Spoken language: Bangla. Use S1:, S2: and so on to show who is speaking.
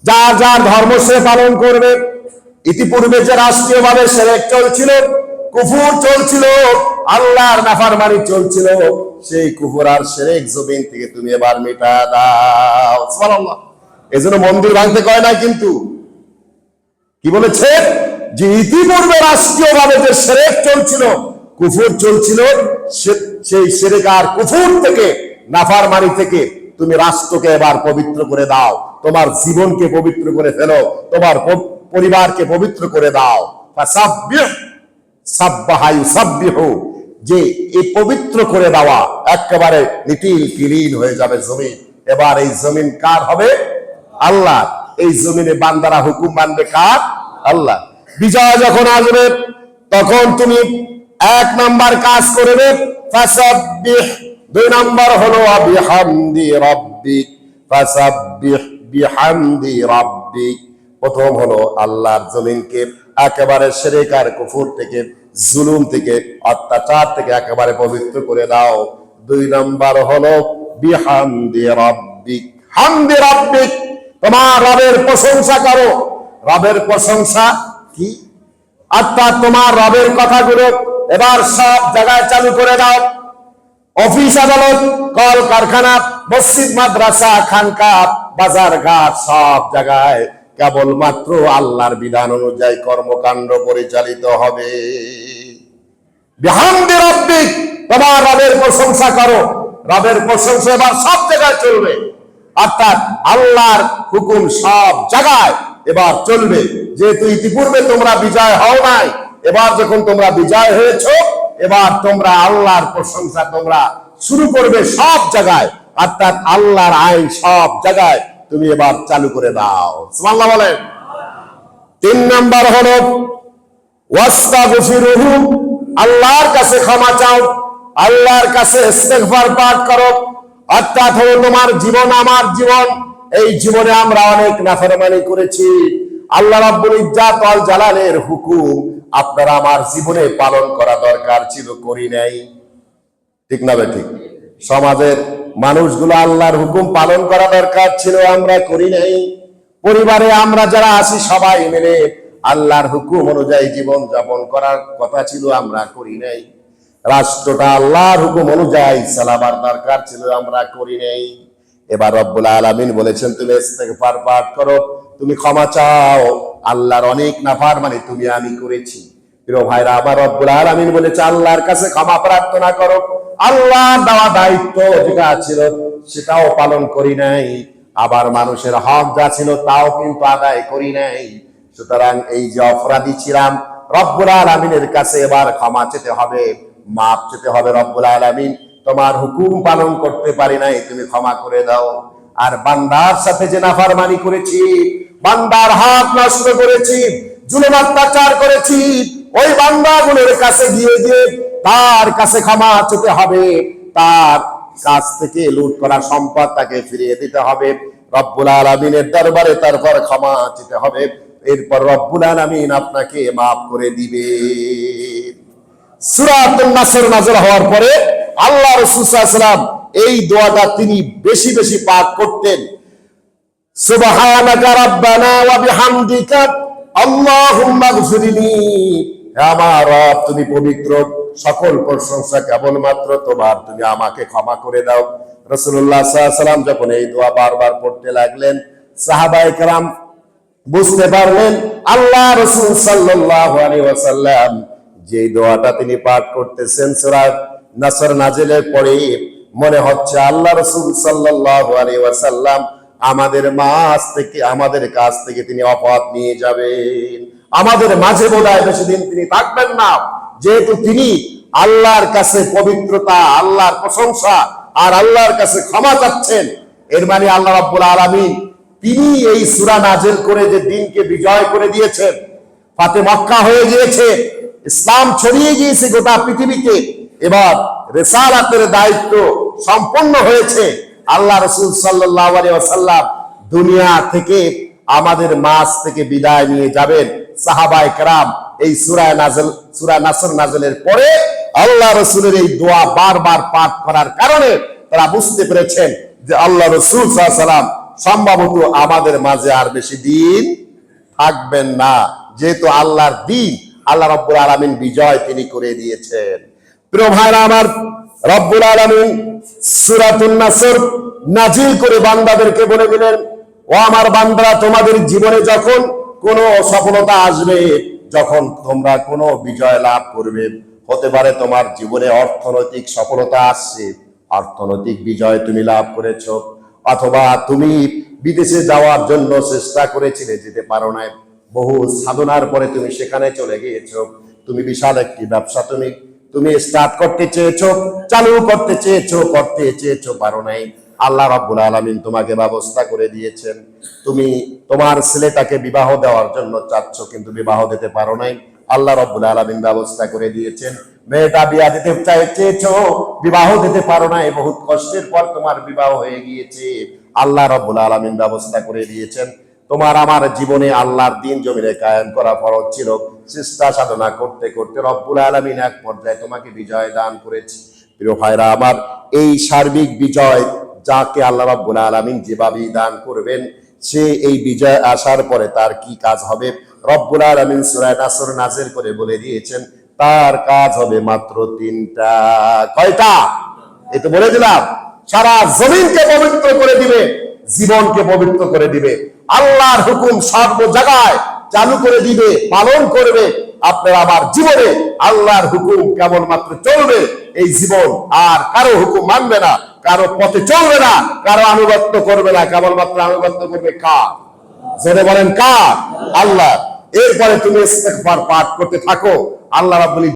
S1: যার যার ধর্ম সে পালন করবে। ইতিপূর্বে যে রাষ্ট্রীয়ভাবে শিরক চলছিল, কুফর চলছিল, আল্লাহর নাফরমানি চলছিল, সেই কুফর আর শিরক জমিন থেকে তুমি এবার মিটা দাও। সুবহানাল্লাহ। এজন্য মন্দির ভাঙতে কয় না, কিন্তু কি বলেছে যে ইতিপূর্বে রাষ্ট্রীয়ভাবে যে শিরক চলছিল, কুফর চলছিল, সেই শিরক আর কুফর থেকে, নাফরমানি থেকে তুমি রাষ্ট্রকে এবার পবিত্র করে দাও, তোমার জীবনকে পবিত্র করে ফেলো, তোমার পরিবারকে পবিত্র করে দাও। ফাসাব্বিহ সাব্বাহা ইউসাব্বিহু, যে এই পবিত্র করে দেওয়া, একেবারে নিটিল ক্লিন হয়ে যাবে জমিন। এবার এই জমিন কার হবে? আল্লাহ। এই জমিনে বান্দারা হুকুম মানবে কার? আল্লাহ। বিজয় যখন আসবে তখন তুমি এক নাম্বার কাজ করবে ফাসাব্বিহ, দুই নাম্বার হলো বিহামদি রাব্বিক, ফাসাব্বিহ বিহামদি রাব্বিক। প্রথম হলো আল্লাহর জমিনকে একেবারে শিরক আর কুফর থেকে, জুলুম থেকে, অত্যাচার থেকে একেবারে পবিত্র করে দাও। দুই নাম্বার হলো বিহামদি রাব্বিক, হামদি রাব্বিক, তোমার রবের প্রশংসা করো। রবের প্রশংসা কি? অর্থাৎ তোমার রবের কথাগুলো এবার সব জায়গায় চালু করে দাও। অফিস আদালত, কল কারখানা, মসজিদ মাদ্রাসা, খানকা, বাজার ঘাট, সব জায়গায় কেবলমাত্র আল্লাহর বিধান অনুযায়ী কর্মকাণ্ড পরিচালিত হবে। বিহামদি রাব্বিক, তোমার রবের প্রশংসা করো। রবের প্রশংসা এবার সব জায়গায় চলবে, অর্থাৎ আল্লাহর হুকুম সব জায়গায় এবার চলবে। যেহেতু ইতিপূর্বে তোমরা বিজয় হও নাই, এবার যখন তোমরা বিজয় হয়েছো, এবার তোমরা আল্লাহর প্রশংসা তোমরা শুরু করবে সব জায়গায়, অর্থাৎ আল্লাহর আইন সব জায়গায় তুমি এবার চালু করে দাও। সুবহানাল্লাহ বলেন। তিন নাম্বার হলো ওয়াস্তাগফিরুহু, আল্লাহর কাছে ক্ষমা চাও, আল্লাহর কাছে ইস্তিগফার পাঠ করো। অর্থাৎ হলো তোমার জীবন আমার জীবন, এই জীবনে আমরা অনেক নাফরমানি করেছি। আল্লাহ রাব্বুল ইজ্জাত ওয়াল জালালের হুকুম আপনারা আমার জীবনে পালন করা দরকার ছিল, করি নাই। ঠিক না বে ঠিক? সমাজের মানুষগুলো আল্লাহর হুকুম পালন করা দরকার ছিল, আমরা করি নাই। পরিবারে আমরা যারা আছি সবাই মিলে আল্লাহর হুকুম অনুযায়ী জীবন যাপন করার কথা ছিল, আমরা করি নাই। রাষ্ট্রটা আল্লাহর হুকুম অনুযায়ী চালাবার দরকার ছিল, আমরা করি নাই। এবার রব্বুল আলামিন বলেছেন তুমি ইস্তিগফার পাঠ করো, তুমি ক্ষমা চাও। আল্লাহর অনেক নাফরমানি তুমি আমি করেছি। প্রিয় ভাইরা, আবার রব্বুল আলামিন বলেছে আল্লাহর কাছে ক্ষমা প্রার্থনা করো। আল্লাহর দেওয়া দায়িত্ব যেটা ছিল সেটাও পালন করি নাই, আবার মানুষের হক যা ছিল তাও কিন্তু আদায় করি নাই। সুতরাং এই যে অপরাধী ছিলাম, রব্বুল আলামিনের কাছে এবার ক্ষমা চেতে হবে, মাপ চেতে হবে। রব্বুল আলামিন, তোমার হুকুম পালন করতে পারি নাই, তুমি ক্ষমা করে দাও। আর বান্দার সাথে যে নাফরমানি করেছি, বান্দার হক নষ্ট করেছি, জুলুম অত্যাচার করেছি, ওই বান্দাগুলোর কাছে গিয়ে তার কাছে ক্ষমা চেতে হবে, তার কাছ থেকে লুট করা সম্পদ তাকে ফিরিয়ে দিতে হবে। রব্বুল আলামিনের দরবারে তারপর ক্ষমা চেতে হবে, এরপর রব্বুল আলামিন আপনাকে মাফ করে দিবে। সূরা আন-নাসর নাযিল হওয়ার পরে আল্লাহ রাসূল সাল্লাল্লাহু আলাইহি ওয়াসাল্লাম এই দোয়াটা তিনি বেশি বেশি পাঠ করতেন। সুবহানাকা রাব্বানা ওয়া বিহামদিকা আল্লাহুম্মা গফিরলি, হে আমার রব তুমি পবিত্র, সকল প্রশংসা কেবলমাত্র তোমার, তুমি আমাকে ক্ষমা করে দাও। রাসূলুল্লাহ সাল্লাল্লাহু আলাইহি ওয়াসাল্লাম যখন এই দোয়া বারবার পড়তে লাগলেন, সাহাবায়ে কেরাম বুঝতে পারলেন আল্লাহ রাসূল সাল্লাল্লাহু আলাইহি ওয়াসাল্লাম যে দোয়াটা তিনি পাঠ করতেছেন সূরা নাসর নাজিলের পরে, মনে হচ্ছে আল্লাহ রাসূল সাল্লাল্লাহু আলাইহি ওয়াসাল্লাম আমাদের মাঝ থেকে, আমাদের কাছ থেকে তিনি অফাত নিয়ে যাবেন, আমাদের মাঝে বোধহয় বেশি দিন তিনি থাকবেন না। যেহেতু তিনি আল্লাহর কাছে পবিত্রতা, আল্লাহর প্রশংসা আর আল্লাহর কাছে ক্ষমা চাচ্ছেন, এর মানে আল্লাহ রাব্বুল আলামিন তিনি এই সূরা নাজিল করে যে দিনকে বিজয় করে দিয়েছেন, ফাতে মক্কা হয়ে গিয়েছে, ইসলাম ছড়িয়ে গিয়েছে গোটা পৃথিবীতে, এবার রিসালাতের দায়িত্ব সম্পন্ন হয়েছে। আল্লাহ রাসূল সাল্লাল্লাহু আলাইহি ওয়াসাল্লাম দুনিয়া থেকে আমাদের মাঝ থেকে বিদায় নিয়ে যাবেন। সাহাবায়ে কেরাম এই সূরা নাসর নাজিলের পরে আল্লাহ রাসূলের এই দোয়া বারবার পাঠ করার কারণে তারা বুঝতে পেরেছেন যে আল্লাহ রাসূল সাল্লাল্লাহু আলাইহি ওয়াসাল্লাম সম্ভবত আমাদের মাঝে আর বেশি দিন থাকবেন না, যেহেতু আল্লাহর দিন, আল্লাহ রব্বুল আলামিন বিজয় তিনি করে দিয়েছেন। প্রিয় ভাইরা আমার, রব্বুল আলামিন সূরাতুন নাসর নাজিল করে বান্দাদেরকে বলে দিলেন, ও আমার বান্দারা, তোমাদের জীবনে যখন কোনো সফলতা আসবে, যখন তোমরা কোনো বিজয় লাভ করবে, হতে পারে তোমার জীবনে অর্থনৈতিক সফলতা আসছে, অর্থনৈতিক বিজয় তুমি লাভ করেছো, অথবা তুমি বিদেশে যাওয়ার জন্য চেষ্টা করেছিলে, যেতে পারো নাই, বহু সাধনার পরে তুমি সেখানে চলে গিয়েছো, তুমি বিশাল একটি ব্যবসা তুমি স্টার্ট করতে চেয়েছো, চালু করতে চেয়েছো, পারো নাই, আল্লাহ রাব্বুল আলামিন তোমাকে ব্যবস্থা করে দিয়েছেন। তুমি তোমার ছেলেটাকে বিবাহ দেওয়ার জন্য চাচ্ছ, কিন্তু বিবাহ দিতে পারো নাই, আল্লাহ রাব্বুল আলামিন ব্যবস্থা করে দিয়েছেন। মেয়েটা বিয়া দিতে চেয়েছো, বিবাহ দিতে পারো নাই, বহুত কষ্টের পর তোমার বিবাহ হয়ে গিয়েছে, আল্লাহ রাব্বুল আলামিন ব্যবস্থা করে দিয়েছেন। তোমার আমার জীবনে আল্লাহর দিন জমিনে কায়েম করা ফরজ ছিল, চেষ্টা সাধনা করতে করতে রব্বুল আলামিন এক পর্যায়ে তোমাকে বিজয় দান করেছে। প্রিয় ভাইরা আমার, এই সার্বিক বিজয় যাকে আল্লাহ রাব্বুল আলামিন যেভাবেই দান করবেন, সে এই বিজয় আসার পরে তার কি কাজ হবে, রব্বুল আলামিন সূরা নাসর নাযিল করে বলে দিয়েছেন, তার কাজ হবে মাত্র তিনটা। কয়টা? এই তো বলে দিলাম, সারা জমিনকে পবিত্র করে দিবে, জীবনকে পবিত্র করে দিবে, আল্লাহর হুকুম সর্ব জায়গায় চালু করে দিবে, পালন করবে। আপনার আমার জীবনে আল্লাহর হুকুম কেবলমাত্র চলবে এই জীবন, আর কারো হুকুম মানবে না, কারো পথে চলবে না, কারো আনুগত্য করবে না, কেবলমাত্র আনুগত্য করবে কার? জোরে বলেন কার? আল্লাহ। এরপরে তুমি ইস্তিগফার পাঠ করতে থাকো, আল্লাহ রাব্বুল